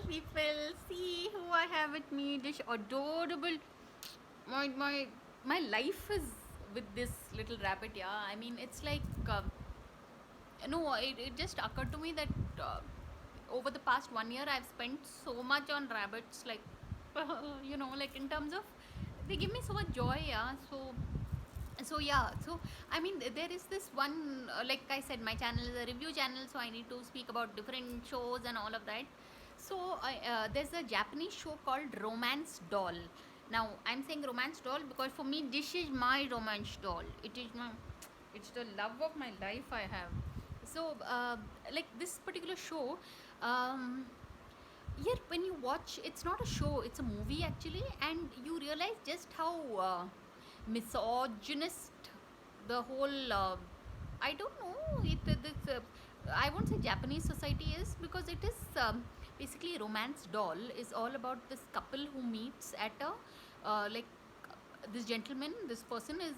people, see who I have with me. This adorable, my life is with this little rabbit. Yeah, I mean it's like no, it just occurred to me that over the past 1 year I've spent so much on rabbits. Like like in terms of they give me so much joy. Yeah, so yeah, so I mean there is this one like I said, my channel is a review channel, so I need to speak about different shows and all of that. So there's a Japanese show called Romance Doll. Now I'm saying Romance Doll because for me this is my romance doll. It's the love of my life I have. So like this particular show, um, yeah, when you watch, it's not a show, it's a movie actually, and you realize just how misogynist the whole I don't know I won't say Japanese society is, because it is basically Romance Doll is all about this couple who meets at a like this gentleman, this person is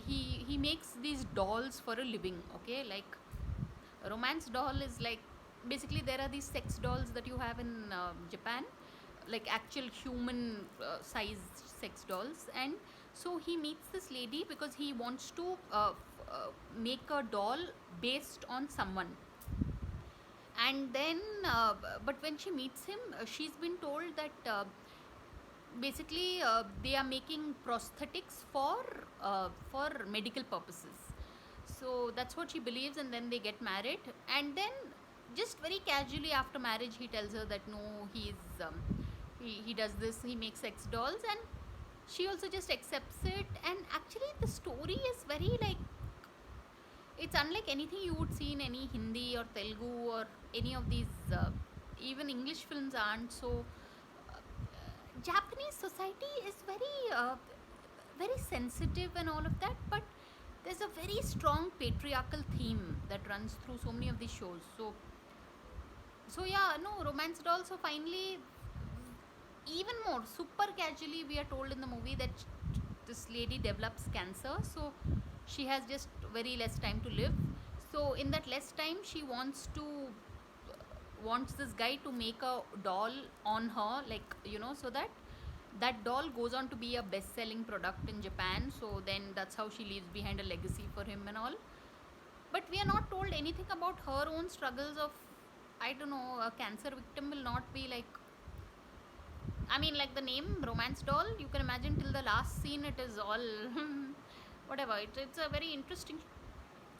he makes these dolls for a living. Okay, like Romance Doll is like basically there are these sex dolls that you have in Japan, like actual human sized sex dolls. And so he meets this lady because he wants to make a doll based on someone. And then but when she meets him, she's been told that basically they are making prosthetics for medical purposes. So that's what she believes, and then they get married. And then just very casually after marriage he tells her that no, he does this, he makes sex dolls, and she also just accepts it. And actually the story is very like, it's unlike anything you would see in any Hindi or Telugu or any of these even English films aren't. So Japanese society is very sensitive and all of that, but there's a very strong patriarchal theme that runs through so many of these shows. So yeah, no, Romance Doll. So finally, even more super casually, we are told in the movie that this lady develops cancer, so she has just very less time to live. So in that less time, she wants this guy to make a doll on her, like so that that doll goes on to be a best selling product in Japan. So then that's how she leaves behind a legacy for him and all. But we are not told anything about her own struggles of, I don't know, a cancer victim will not be like, I mean, like the name Romance Doll, you can imagine till the last scene it is all whatever. It's a very interesting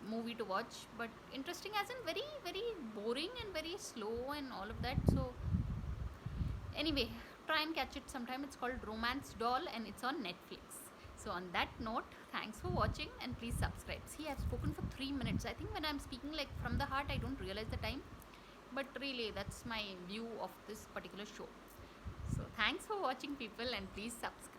movie to watch, but interesting as in very, very boring and very slow and all of that. So, anyway, try and catch it sometime. It's called Romance Doll and it's on Netflix. So, on that note, thanks for watching and please subscribe. See, I've spoken for 3 minutes. I think when I'm speaking like from the heart, I don't realize the time, but really, that's my view of this particular show. So thanks for watching people, and please subscribe.